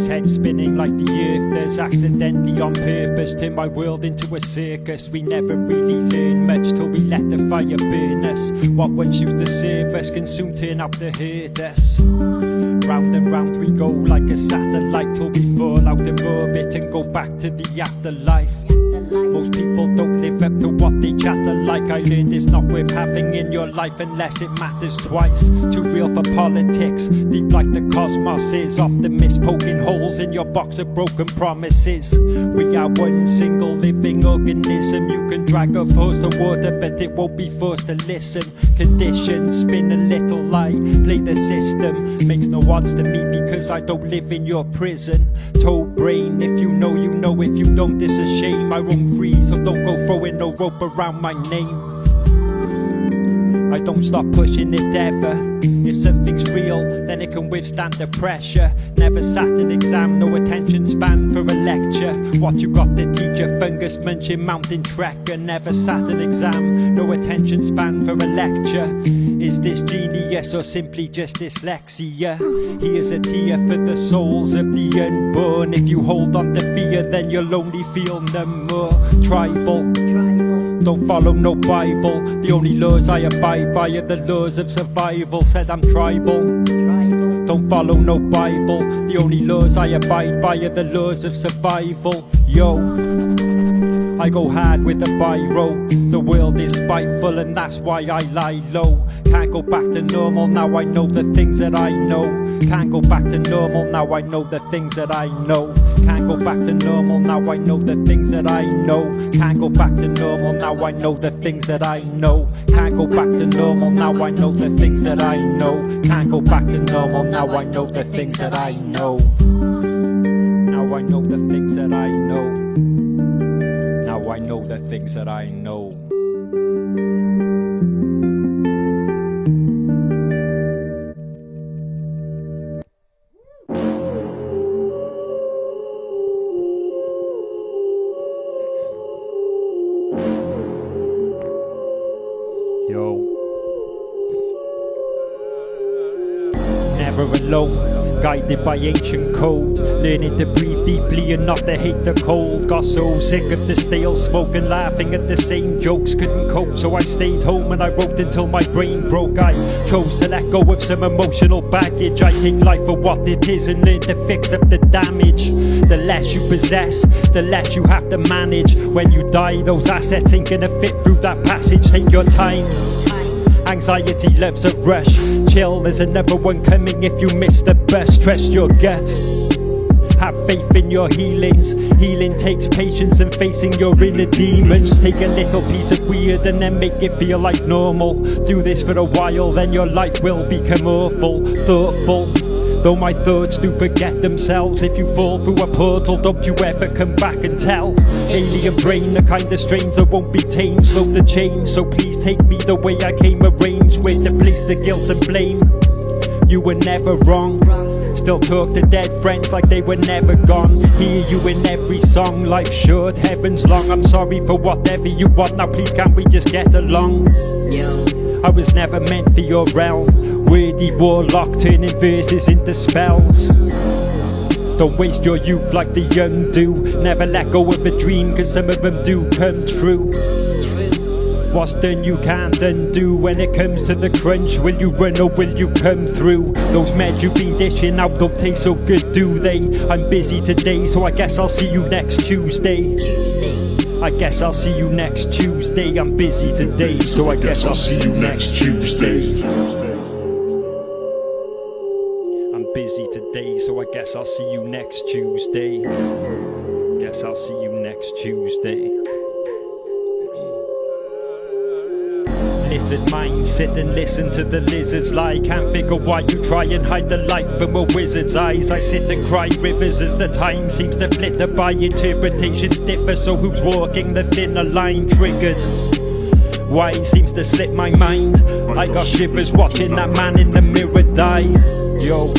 Head spinning like the earth does, accidentally on purpose. Turn my world into a circus. We never really learn much till we let the fire burn us. What once used to serve us can soon turn out to hurt us. Round and round we go like a satellite till we fall out of orbit and go back to the afterlife. Most people don't live up to what they chatter like. I learned it's not worth having in your life unless it matters twice. Too real for politics, deep like the cosmos is. Optimists poking holes in your box of broken promises. We are one single living organism. You can drag a horse to water but it won't be forced to listen. Conditions, spin a little lie, play the system. Makes no odds to me because I don't live in your prison. Toe brain, if you know you know, if you don't it's a shame. I roam free so don't go throwing no rope around my name. I don't stop pushing it ever. If something's real, then it can withstand the pressure. Never sat an exam, no attention span for a lecture. What you got to teach a fungus munching mountain trekker? Never sat an exam, no attention span for a lecture. Is this genius or simply just dyslexia? Here's a tear for the souls of the unborn. If you hold on to fear, then you'll only feel no more. Tribal, don't follow no Bible. The only laws I abide by are the laws of survival. Said I'm tribal. Don't follow no Bible. The only laws I abide by are the laws of survival. Yo, I go hard with a biro. The world is spiteful and that's why I lie low. Can't go back to normal, now I know the things that I know. Can't go back to normal, now I know the things that I know. Can't go back to normal, now I know the things that I know. Can't go back to normal, now I know the things that I know. Can't go back to normal, now I know the things that I know. Can't go back to normal, now I know the things that I know. Now I know the things that I know. Now I know the things that I know. Never alone, guided by ancient code. Learning to breathe deeply and not to hate the cold. Got so sick of the stale smoke and laughing at the same jokes. Couldn't cope so I stayed home and I wrote until my brain broke. I chose to let go of some emotional baggage. I take life for what it is and learn to fix up the damage. The less you possess, the less you have to manage. When you die, those assets ain't gonna fit through that passage. Take your time. Anxiety loves a rush. Chill, there's another one coming if you miss the bus. Trust your gut. Have faith in your healings. Healing takes patience and facing your inner demons. Take a little piece of weird and then make it feel like normal. Do this for a while, then your life will become awful. Thoughtful, though my thoughts do forget themselves. If you fall through a portal, don't you ever come back and tell. Alien brain, the kind of strange that won't be tamed. Slow the change, so please take me the way I came arranged. Where to place the guilt and blame. You were never wrong. Still talk to dead friends like they were never gone. Hear you in every song. Life's short, heaven's long. I'm sorry for whatever you want. Now please can't we just get along? I was never meant for your realm. Wordy warlock turning verses into spells. Don't waste your youth like the young do. Never let go of a dream, cause some of them do come true. What's done you can't undo. When it comes to the crunch, will you run or will you come through? Those meds you've been dishing out don't taste so good, do they? I'm busy today, so I guess I'll see you next Tuesday. I guess I'll see you next Tuesday. I'm busy today, so I guess I'll see you next Tuesday. I'm busy today, so I guess I'll see you next Tuesday. Guess I'll see you next Tuesday. Lizard mind, sit and listen to the lizards lie. Can't figure why you try and hide the light from a wizard's eyes. I sit and cry rivers as the time seems to flitter by. Interpretations differ, so who's walking the thinner line? Triggered, why seems to slip my mind. I got shivers watching that man in the mirror die. Yo,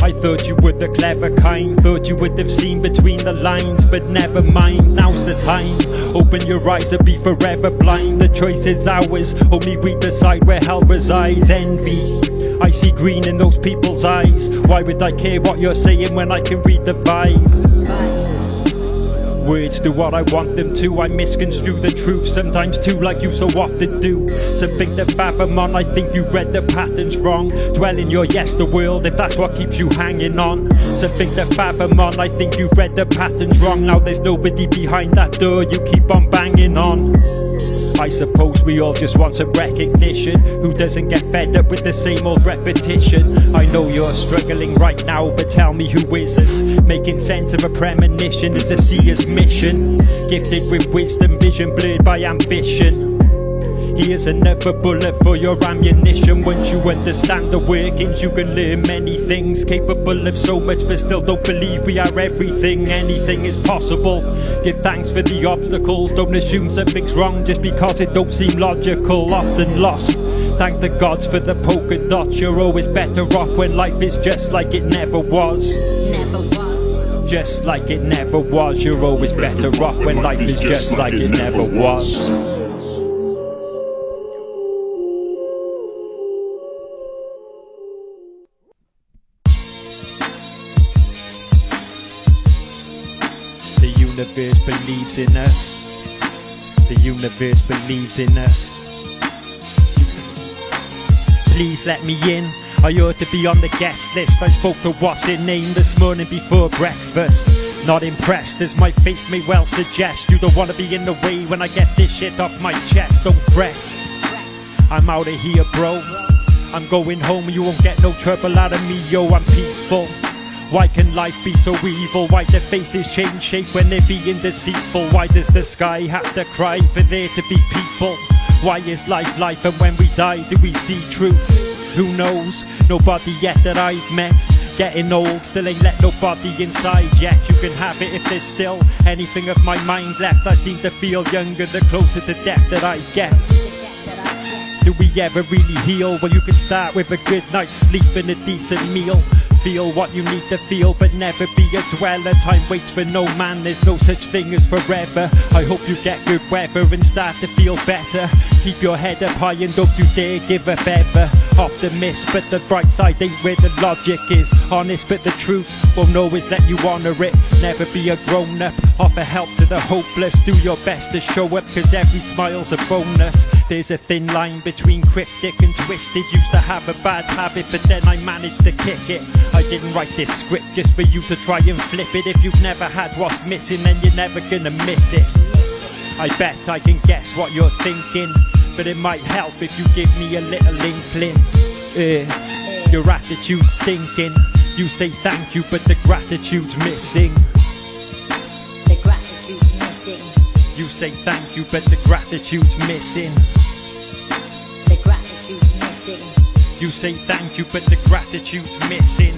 I thought you were the clever kind, thought you would have seen between the lines, but never mind, now's the time. Open your eyes or be forever blind. The choice is ours, only we decide where hell resides. Envy, I see green in those people's eyes. Why would I care what you're saying when I can read the vibe? Words do what I want them to. I misconstrue the truth sometimes too, like you so often do. Something to fathom on, I think you read the patterns wrong. Dwell in your yes the world if that's what keeps you hanging on. Something to fathom on, I think you read the patterns wrong. Now there's nobody behind that door, you keep on banging on. I suppose we all just want some recognition. Who doesn't get fed up with the same old repetition? I know you're struggling right now, but tell me who isn't. Making sense of a premonition is a seer's mission. Gifted with wisdom, vision blurred by ambition. Here's another bullet for your ammunition. Once you understand the workings, you can learn many things. Capable of so much, but still don't believe we are everything. Anything is possible. Give thanks for the obstacles. Don't assume something's wrong just because it don't seem logical. Often lost. Thank the gods for the polka dots. You're always better off when life is just like it never was. Never was. Just like it never was. You're always better off when life is just like it never was. The universe believes in us. The universe believes in us. Please let me in. I ought to be on the guest list. I spoke to what's her name this morning before breakfast. Not impressed as my face may well suggest. You don't want to be in the way when I get this shit off my chest. Don't fret, I'm out of here bro. I'm going home, you won't get no trouble out of me, yo, I'm peaceful. Why can life be so evil? Why do faces change shape when they're being deceitful? Why does the sky have to cry for there to be people? Why is life life and when we die do we see truth? Who knows? Nobody yet that I've met. Getting old, still ain't let nobody inside yet. You can have it if there's still anything of my mind left. I seem to feel younger the closer to death that I get. Do we ever really heal? Well, you can start with a good night's sleep and a decent meal. Feel what you need to feel, but never be a dweller. Time waits for no man, there's no such thing as forever. I hope you get good weather and start to feel better. Keep your head up high and don't you dare give up ever. Optimist, but the bright side ain't where the logic is. Honest, but the truth won't always let you honour it. Never be a grown-up, offer help to the hopeless. Do your best to show up, cause every smile's a bonus. There's a thin line between cryptic and twisted. Used to have a bad habit, but then I managed to kick it. I didn't write this script just for you to try and flip it. If you've never had what's missing, then you're never gonna miss it. I bet I can guess what you're thinking, but it might help if you give me a little inkling. Your attitude's stinking. You say thank you, but the gratitude's missing. The gratitude's missing. You say thank you, but the gratitude's missing. The gratitude's missing. You say thank you, but the gratitude's missing.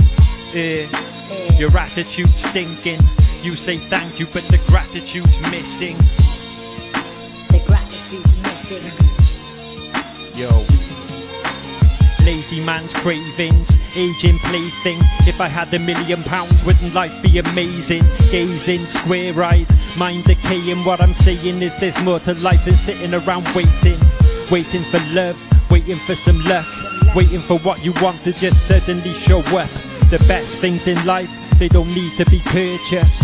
Your attitude's stinking. You say thank you, but the gratitude's missing. The gratitude's missing. Yo. Lazy man's cravings, aging plaything. If I had £1 million, wouldn't life be amazing? Gazing, square-eyed, mind decaying. What I'm saying is there's more to life than sitting around waiting. Waiting for love, waiting for some luck. Waiting for what you want to just suddenly show up. The best things in life, they don't need to be purchased.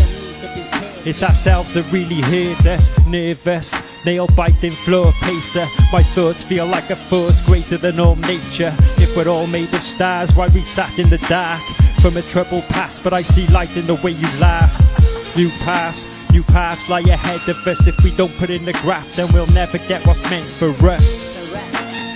It's ourselves that really hurt us. Nervous, nail-biting floor pacer. My thoughts feel like a force greater than all nature. If we're all made of stars, why we sat in the dark? From a troubled past, but I see light in the way you laugh. New paths lie ahead of us. If we don't put in the graft, then we'll never get what's meant for us.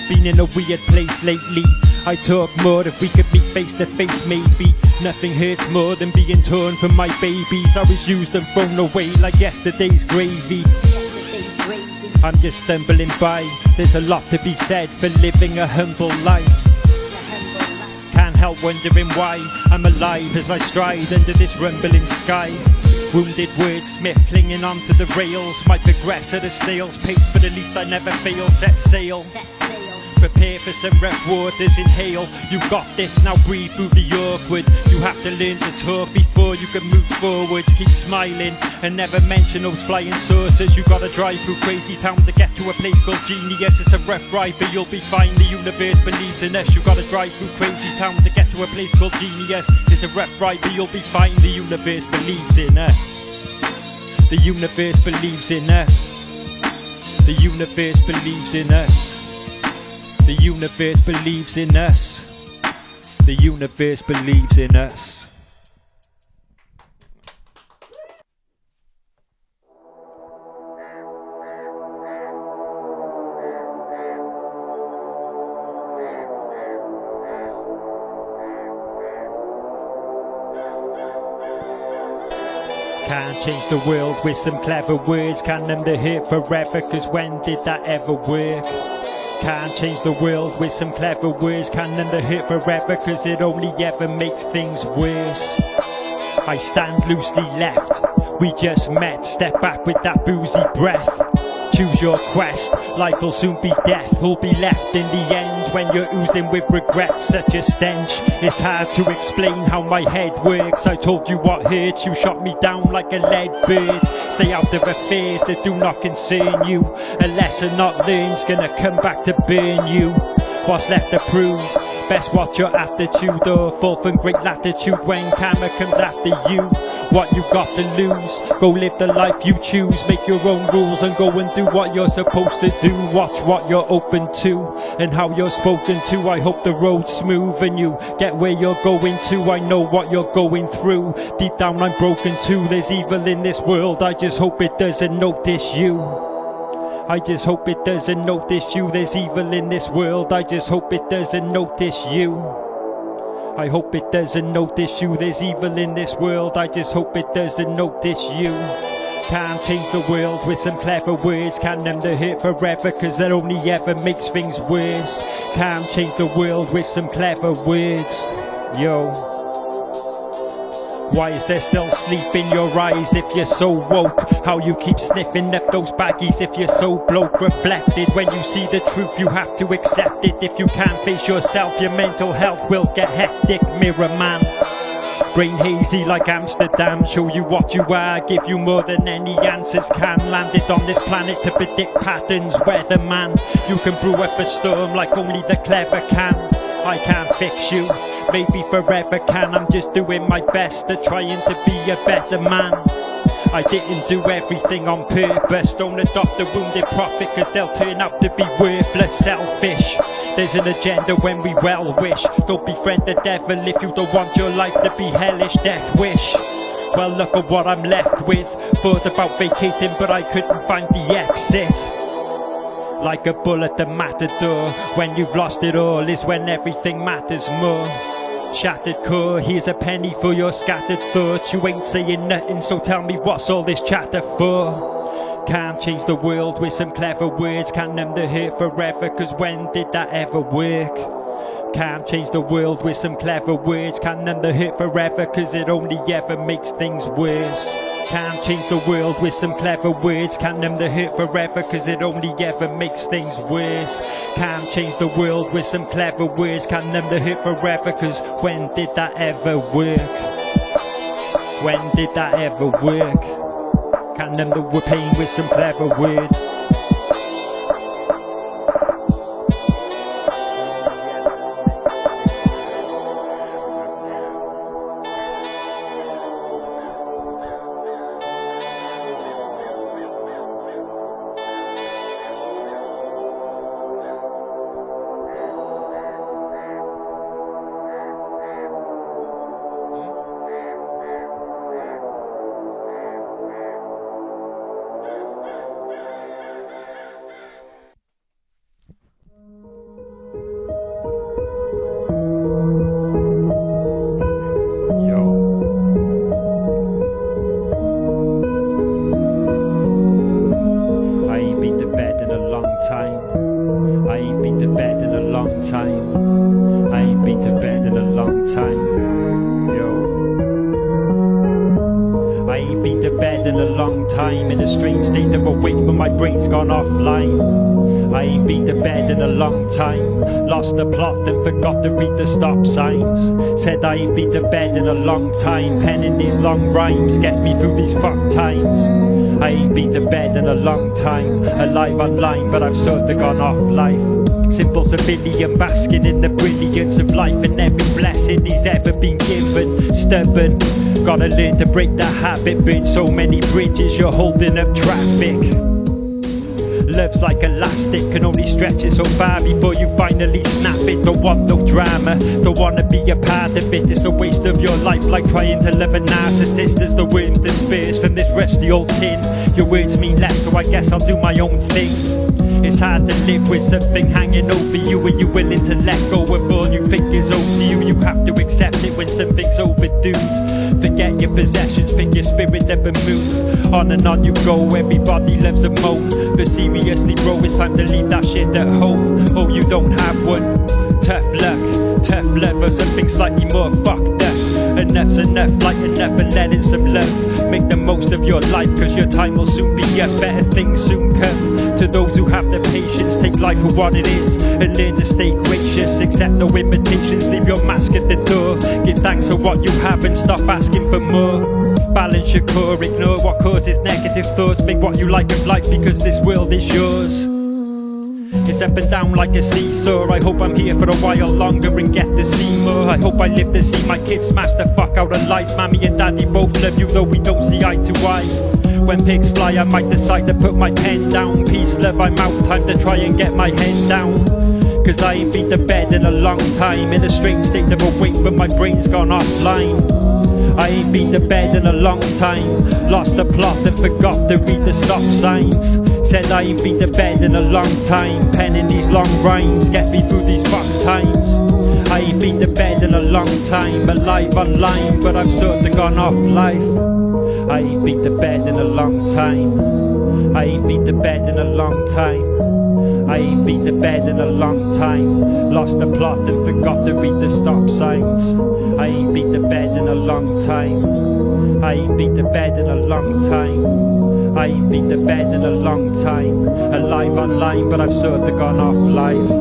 Been in a weird place lately. I talk more if we could meet face to face maybe. Nothing hurts more than being torn from my babies. I was used and thrown away like yesterday's gravy. I'm just stumbling by. There's a lot to be said for living a humble life. Can't help wondering why I'm alive as I stride under this rumbling sky. Wounded wordsmith clinging onto the rails. Might progress at a snail's pace, but at least I never fail. Set sail. prepare for some rough waters, inhale. You got this, now breathe through the awkward. You have to learn to talk before you can move forwards. Keep smiling and never mention those flying saucers. You gotta drive through crazy town to get to a place called Genius. It's a rough ride, but you'll be fine. The universe believes in us. You gotta drive through crazy town to get to a place called Genius. It's a rough ride, but you'll be fine. The universe believes in us. The universe believes in us. The universe believes in us. The universe believes in us. The universe believes in us. Can't change the world with some clever words. Can them to hurt forever, cause when did that ever work? Can't change the world with some clever words. Can them to hurt forever, cause it only ever makes things worse. I stand loosely left. We just met, step back with that boozy breath. Choose your quest, life will soon be death. Who'll be left in the end when you're oozing with regret? Such a stench, it's hard to explain how my head works. I told you what hurts, you shot me down like a lead bird. Stay out of affairs that do not concern you. A lesson not learned's gonna come back to burn you. What's left to prove? Best watch your attitude, or fall from great latitude when karma comes after you. What you got to lose? Go live the life you choose. Make your own rules and go and do what you're supposed to do. Watch what you're open to and how you're spoken to. I hope the road's smooth and you get where you're going to. I know what you're going through. Deep down I'm broken too. There's evil in this world, I just hope it doesn't notice you. I just hope it doesn't notice you. There's evil in this world, I just hope it doesn't notice you. I hope it doesn't notice you. There's evil in this world, I just hope it doesn't notice you. Can't change the world with some clever words. Can them to hurt forever, cause that only ever makes things worse. Can't change the world with some clever words. Yo, why is there still sleep in your eyes if you're so woke? How you keep sniffing up those baggies if you're so broke? Reflected when you see the truth, you have to accept it. If you can't face yourself, your mental health will get hectic. Mirror man, brain hazy like Amsterdam. Show you what you are, give you more than any answers can. Landed on this planet to predict patterns. Weatherman, you can brew up a storm like only the clever can. I can't fix you, maybe forever can. I'm just doing my best at trying to be a better man. I didn't do everything on purpose. Don't adopt a wounded prophet, cause they'll turn out to be worthless. Selfish, there's an agenda when we well wish. Don't befriend the devil if you don't want your life to be hellish. Death wish, well look at what I'm left with. Thought about vacating but I couldn't find the exit. Like a bull at the matador, when you've lost it all is when everything matters more. Shattered core, here's a penny for your scattered thoughts. You ain't saying nothing, so tell me what's all this chatter for? Can't change the world with some clever words. Can them to hurt forever, cause when did that ever work? Can't change the world with some clever words. Can them to hurt forever, cause it only ever makes things worse. Can't change the world with some clever words. Can them to hurt forever, cause it only ever makes things worse. Can't change the world with some clever words. Can them to hurt forever, cause when did that ever work? When did that ever work? Can them to pain with some clever words. I ain't been to bed in a long time, in a strange state of awake but my brain's gone offline. I ain't been to bed in a long time, lost the plot and forgot to read the stop signs. Said I ain't been to bed in a long time, penning these long rhymes gets me through these fuck times. I ain't been to bed in a long time, alive online but I've sort of gone off life. Simple civilian basking in the brilliance of life and every blessing he's ever been given. Stubborn, gotta learn to break the habit, burn so many bridges you're holding up traffic. Love's like elastic, can only stretch it so far before you finally snap it. Don't want no drama, don't wanna be a part of it. It's a waste of your life, like trying to love a narcissist. As the worms disperse from this rusty old tin, your words mean less, so I guess I'll do my own thing. It's hard to live with something hanging over you. Are you willing to let go of all you think is owed to you? You have to accept it when something's overdue. Forget your possessions, pick your spirit up and move. On and on you go, everybody loves a moan. But seriously bro, it's time to leave that shit at home. Oh, you don't have one? Tough luck or something slightly more fucked up. Enough's enough, like enough and let in some love. Make the most of your life, cause your time will soon be up. Better things soon come. To those who have the patience, take life for what it is and learn to stay gracious. Accept no imitations, leave your mask at the door. Give thanks for what you have and stop asking for more. Balance your core, ignore what causes negative thoughts. Make what you like of life because this world is yours. It's up and down like a seesaw. I hope I'm here for a while longer and get to see more. I hope I live to see my kids smash the fuck out of life. Mommy and daddy both love you though we don't see eye to eye. When pigs fly I might decide to put my pen down. Peace love, I'm out, time to try and get my head down. Cause I ain't been to bed in a long time, in a strange state of awake but my brain's gone offline. I ain't been to bed in a long time, lost the plot and forgot to read the stop signs. Said I ain't been to bed in a long time, penning these long rhymes gets me through these fuck times. I ain't been to bed in a long time, alive online but I've sort of gone off life. I ain't been to bed in a long time, I ain't been to bed in a long time, I ain't been to bed in a long time, lost the plot and forgot to read the stop signs. I ain't been to bed in a long time, I ain't been to bed in a long time, I ain't been to bed in a long time, alive online but I've sort of gone off life.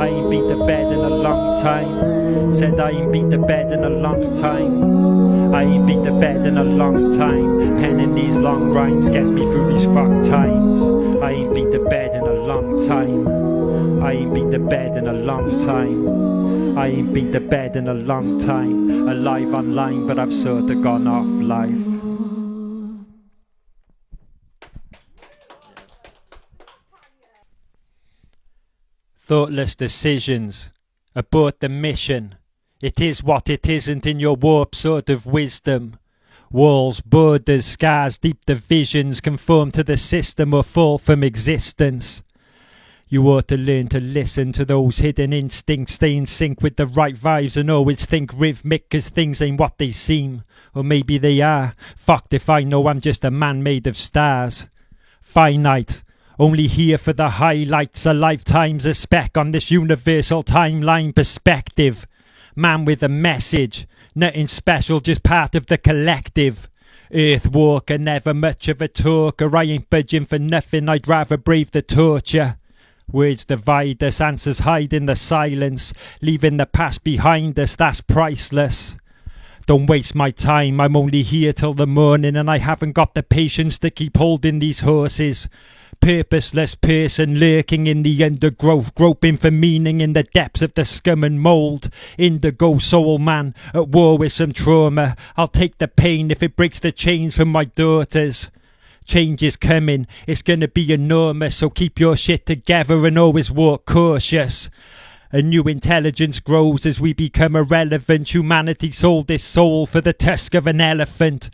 I ain't been to bed in a long time, said I ain't been to bed in a long time, I ain't been to bed in a long time, penning these long rhymes gets me through these fuck times. I ain't been to bed in a long time, I ain't been to bed in a long time, I ain't been to bed in a long time, alive online but I've sort of gone off life. Thoughtless decisions, abort the mission. It is what it isn't in your warped sort of wisdom. Walls, borders, scars, deep divisions conform to the system or fall from existence. You ought to learn to listen to those hidden instincts, stay in sync with the right vibes and always think rhythmic, cause things ain't what they seem. Or maybe they are. Fucked if I know I'm just a man made of stars. Finite. Only here for the highlights, a lifetime's a speck on this universal timeline perspective. Man with a message, nothing special, just part of the collective. Earthwalker, never much of a talker, I ain't budging for nothing, I'd rather brave the torture. Words divide us, answers hide in the silence, leaving the past behind us, that's priceless. Don't waste my time, I'm only here till the morning and I haven't got the patience to keep holding these horses. Purposeless person lurking in the undergrowth, groping for meaning in the depths of the scum and mould. Indigo soul man, at war with some trauma. I'll take the pain if it breaks the chains from my daughters. Change is coming, it's gonna be enormous, so keep your shit together and always walk cautious. A new intelligence grows as we become irrelevant. Humanity sold its soul for the tusk of an elephant.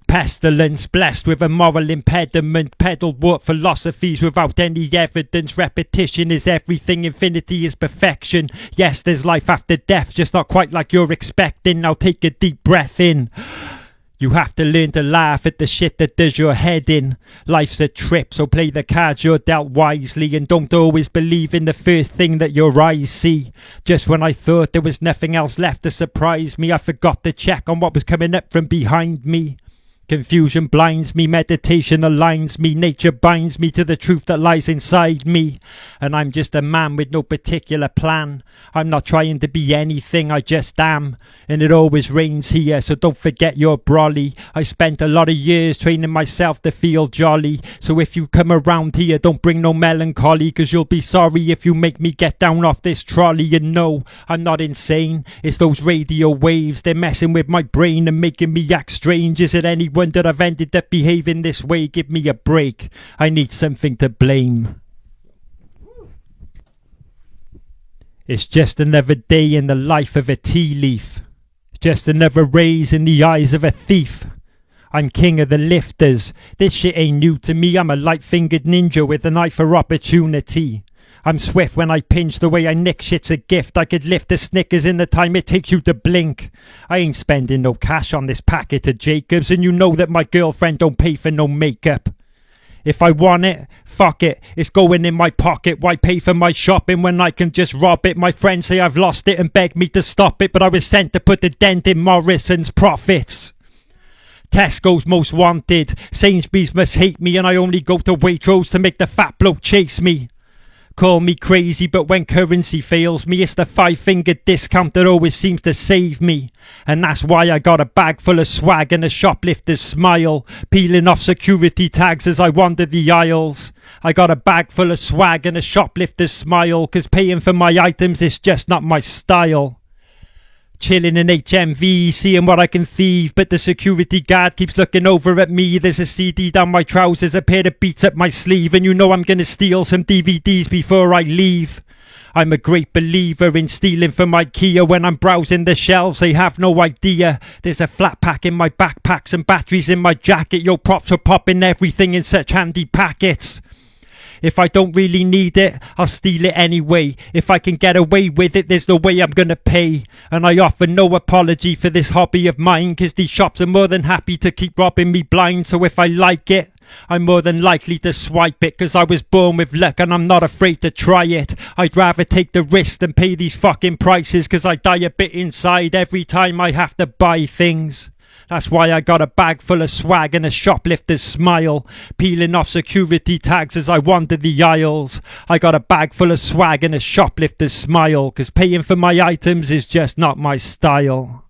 Pestilence, blessed with a moral impediment, peddled warped philosophies without any evidence. Repetition is everything, infinity is perfection. Yes, there's life after death, just not quite like you're expecting. Now take a deep breath in. You have to learn to laugh at the shit that does your head in. Life's a trip, so play the cards you're dealt wisely, and don't always believe in the first thing that your eyes see. Just when I thought there was nothing else left to surprise me, I forgot to check on what was coming up from behind me. Confusion blinds me, meditation aligns me, nature binds me to the truth that lies inside me. And I'm just a man with no particular plan. I'm not trying to be anything, I just am. And it always rains here, so don't forget your brolly. I spent a lot of years training myself to feel jolly. So if you come around here, don't bring no melancholy, cause you'll be sorry if you make me get down off this trolley. You know, I'm not insane, it's those radio waves, they're messing with my brain and making me act strange. Is it any wonder I've ended up behaving this way? Give me a break, I need something to blame. It's just another day in the life of a tea leaf, just another raise in the eyes of a thief. I'm king of the lifters, this shit ain't new to me. I'm a light-fingered ninja with an eye for opportunity. I'm swift when I pinch, the way I nick shit's a gift. I could lift the Snickers in the time it takes you to blink. I ain't spending no cash on this packet of Jacobs, and you know that my girlfriend don't pay for no makeup. If I want it, fuck it, it's going in my pocket. Why pay for my shopping when I can just rob it? My friends say I've lost it and beg me to stop it, but I was sent to put a dent in Morrison's profits. Tesco's most wanted, Sainsbury's must hate me, and I only go to Waitrose to make the fat bloke chase me. Call me crazy, but when currency fails me, it's the 5-finger discount that always seems to save me. And that's why I got a bag full of swag and a shoplifter's smile, peeling off security tags as I wander the aisles. I got a bag full of swag and a shoplifter's smile, cause paying for my items is just not my style. Chilling in HMV, seeing what I can thieve, but the security guard keeps looking over at me. There's a CD down my trousers, a pair of beats up my sleeve, and you know I'm gonna steal some DVDs before I leave. I'm a great believer in stealing from IKEA. When I'm browsing the shelves, they have no idea. There's a flat pack in my backpack, some batteries in my jacket. Yo, props for popping everything in such handy packets. If I don't really need it, I'll steal it anyway. If I can get away with it, there's no way I'm gonna pay. And I offer no apology for this hobby of mine, cause these shops are more than happy to keep robbing me blind. So if I like it, I'm more than likely to swipe it, cause I was born with luck and I'm not afraid to try it. I'd rather take the risk than pay these fucking prices, cause I die a bit inside every time I have to buy things. That's why I got a bag full of swag and a shoplifter's smile, peeling off security tags as I wander the aisles. I got a bag full of swag and a shoplifter's smile, cause paying for my items is just not my style.